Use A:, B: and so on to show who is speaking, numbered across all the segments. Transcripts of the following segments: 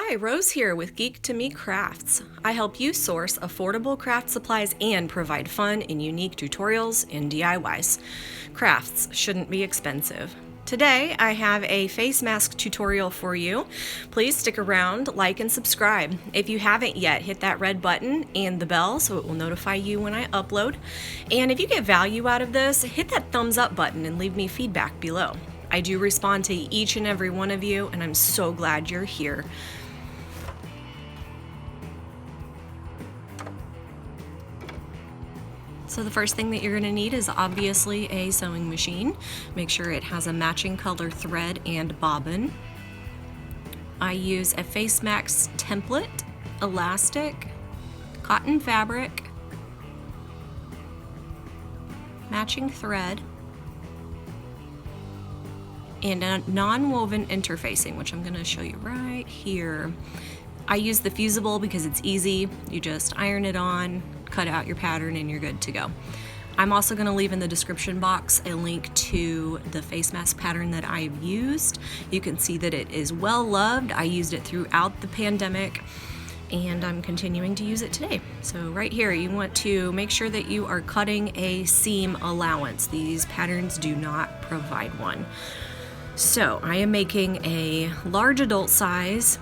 A: Hi, Rose here with Geek to Me Crafts. I help you source affordable craft supplies and provide fun and unique tutorials and DIYs. Crafts shouldn't be expensive. Today, I have a face mask tutorial for you. Please stick around, like, and subscribe. If you haven't yet, hit that red button and the bell so it will notify you when I upload. And if you get value out of this, hit that thumbs up button and leave me feedback below. I do respond to each and every one of you, and I'm so glad you're here. So the first thing that you're going to need is obviously a sewing machine. Make sure it has a matching color thread and bobbin. I use a face mask template, elastic, cotton fabric, matching thread, and a non-woven interfacing, which I'm going to show you right here. I use the fusible because it's easy. You just iron it on, cut out your pattern, and you're good to go. I'm also going to leave in the description box a link to the face mask pattern that I've used. You can see that it is well loved. I used it throughout the pandemic, and I'm continuing to use it today. So right here, you want to make sure that you are cutting a seam allowance. These patterns do not provide one. So I am making a large adult size.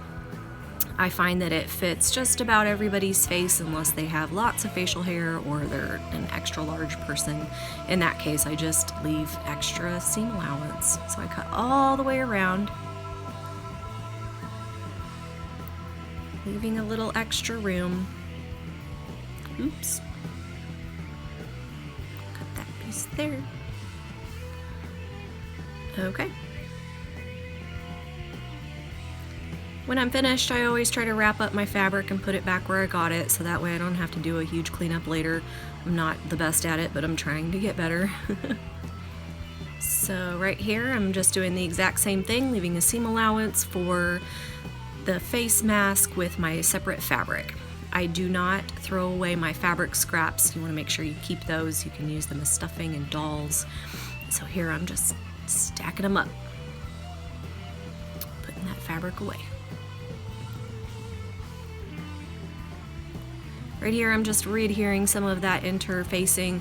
A: I find that it fits just about everybody's face unless they have lots of facial hair or they're an extra large person. In that case, I just leave extra seam allowance. So I cut all the way around, leaving a little extra room. Oops. Cut that piece there. Okay. When I'm finished, I always try to wrap up my fabric and put it back where I got it, so that way I don't have to do a huge cleanup later. I'm not the best at it, but I'm trying to get better. So right here, I'm just doing the exact same thing, leaving a seam allowance for the face mask with my separate fabric. I do not throw away my fabric scraps. You want to make sure you keep those. You can use them as stuffing and dolls. So here I'm just stacking them up, putting that fabric away. Right here, I'm just re-adhering some of that interfacing.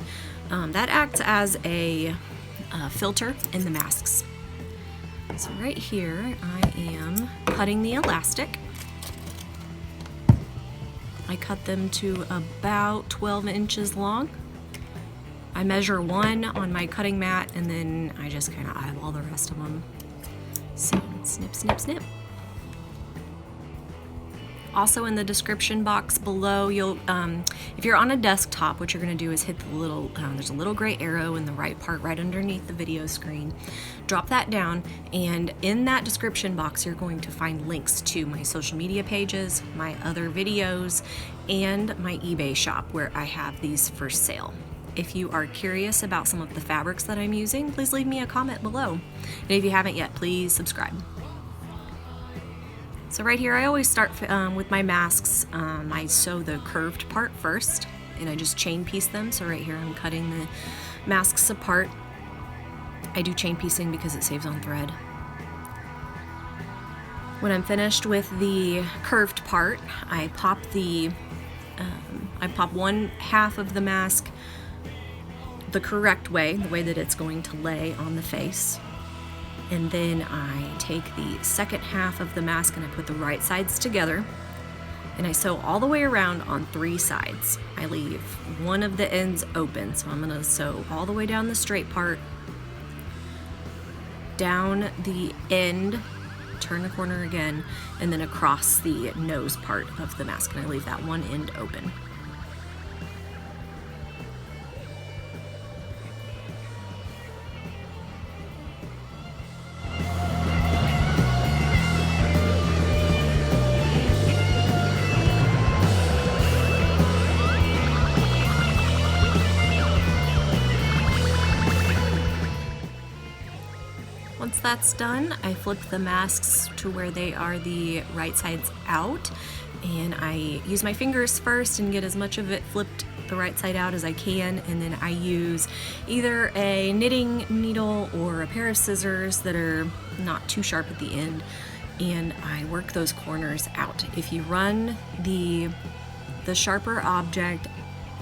A: That acts as a filter in the masks. So right here, I am cutting the elastic. I cut them to about 12 inches long. I measure one on my cutting mat, and then I just kind of eyeball the rest of them. So snip, snip, snip. Also in the description box below, you'll, if you're on a desktop, what you're going to do is hit the little, there's a little gray arrow in the right part right underneath the video screen. Drop that down, and in that description box, you're going to find links to my social media pages, my other videos, and my eBay shop where I have these for sale. If you are curious about some of the fabrics that I'm using, please leave me a comment below. And if you haven't yet, please subscribe. So right here, I always start with my masks. I sew the curved part first, and I just chain piece them. So right here, I'm cutting the masks apart. I do chain piecing because it saves on thread. When I'm finished with the curved part, I pop one half of the mask the correct way, the way that it's going to lay on the face. And then I take the second half of the mask and I put the right sides together, and I sew all the way around on 3 sides. I leave one of the ends open, so I'm going to sew all the way down the straight part, down the end, turn the corner again, and then across the nose part of the mask, and I leave that one end open. Once that's done, I flip the masks to where they are the right sides out, and I use my fingers first and get as much of it flipped the right side out as I can, and then I use either a knitting needle or a pair of scissors that are not too sharp at the end and I work those corners out. If you run the sharper object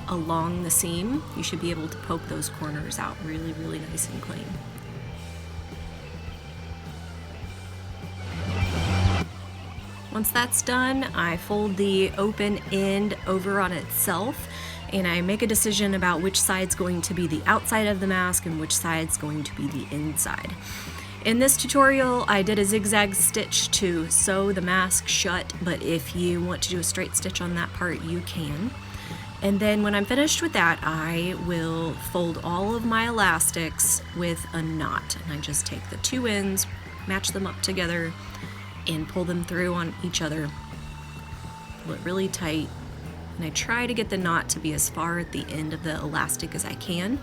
A: along the seam, you should be able to poke those corners out really, really nice and clean. Once that's done, I fold the open end over on itself, and I make a decision about which side's going to be the outside of the mask and which side's going to be the inside. In this tutorial, I did a zigzag stitch to sew the mask shut, but if you want to do a straight stitch on that part, you can. And then when I'm finished with that, I will fold all of my elastics with a knot. And I just take the two ends, match them up together, and pull them through on each other. Pull it really tight. And I try to get the knot to be as far at the end of the elastic as I can.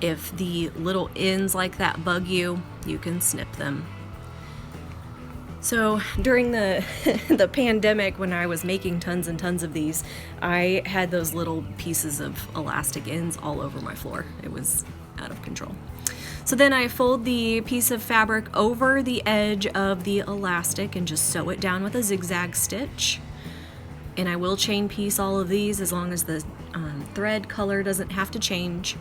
A: If the little ends like that bug you, you can snip them. So during the the pandemic, when I was making tons and tons of these, I had those little pieces of elastic ends all over my floor. It was out of control. So then I fold the piece of fabric over the edge of the elastic and just sew it down with a zigzag stitch. And I will chain piece all of these as long as the thread color doesn't have to change.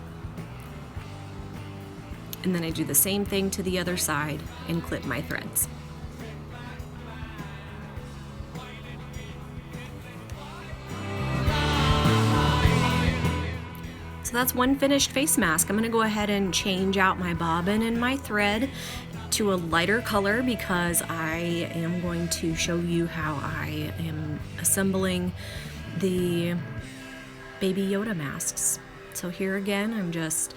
A: And then I do the same thing to the other side and clip my threads. So that's one finished face mask. I'm gonna go ahead and change out my bobbin and my thread to a lighter color because I am going to show you how I am assembling the Baby Yoda masks. So here again, I'm just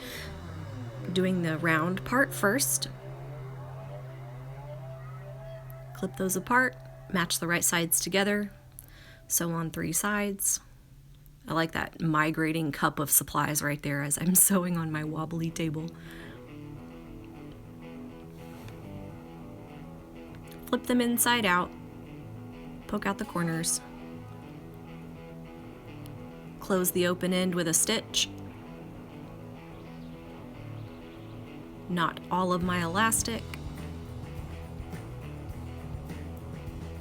A: doing the round part first. Clip those apart, match the right sides together, sew on 3 sides. I like that migrating cup of supplies right there as I'm sewing on my wobbly table. Flip them inside out, poke out the corners, close the open end with a stitch, knot all of my elastic,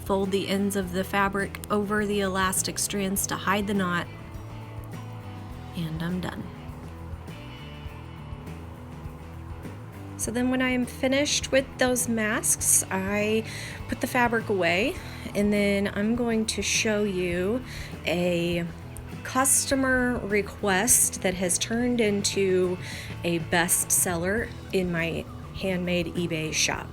A: fold the ends of the fabric over the elastic strands to hide the knot, and I'm done. So then when I am finished with those masks, I put the fabric away, and then I'm going to show you a customer request that has turned into a bestseller in my handmade eBay shop.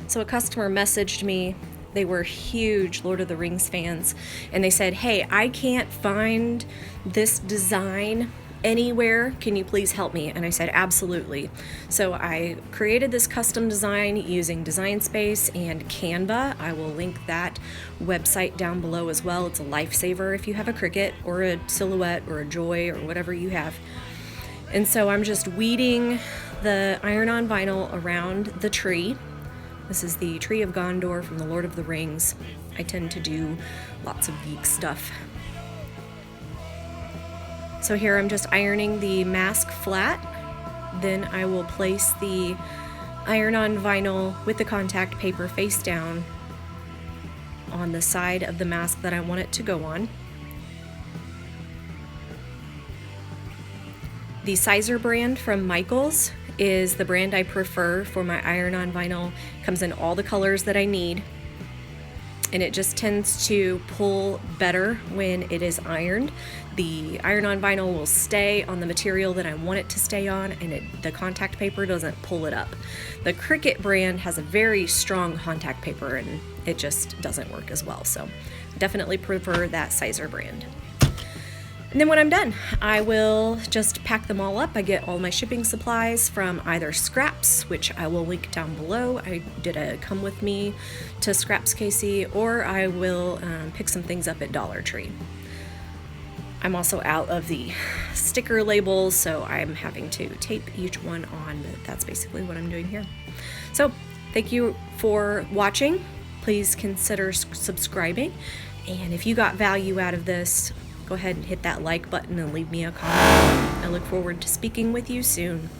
A: So a customer messaged me. They were huge Lord of the Rings fans, and they said, "Hey, I can't find this design anywhere. Can you please help me?" And I said, "Absolutely." So I created this custom design using Design Space and Canva. I will link that website down below as well. It's a lifesaver if you have a Cricut or a Silhouette or a Joy or whatever you have. And so I'm just weeding the iron-on vinyl around the tree. This is the Tree of Gondor from the Lord of the Rings. I tend to do lots of geek stuff. So here I'm just ironing the mask flat. Then I will place the iron-on vinyl with the contact paper face down on the side of the mask that I want it to go on. The Sizer brand from Michaels is the brand I prefer for my iron-on vinyl. Comes in all the colors that I need, and it just tends to pull better when it is ironed. The iron-on vinyl will stay on the material that I want it to stay on, and the contact paper doesn't pull it up. The Cricut brand has a very strong contact paper, and it just doesn't work as well, so I definitely prefer that Sizer brand. And then when I'm done, I will just pack them all up. I get all my shipping supplies from either Scraps, which I will link down below. I did a come with me to Scraps KC, or I will pick some things up at Dollar Tree. I'm also out of the sticker labels, so I'm having to tape each one on, but that's basically what I'm doing here. So thank you for watching. Please consider subscribing. And if you got value out of this, go ahead and hit that like button and leave me a comment. I look forward to speaking with you soon.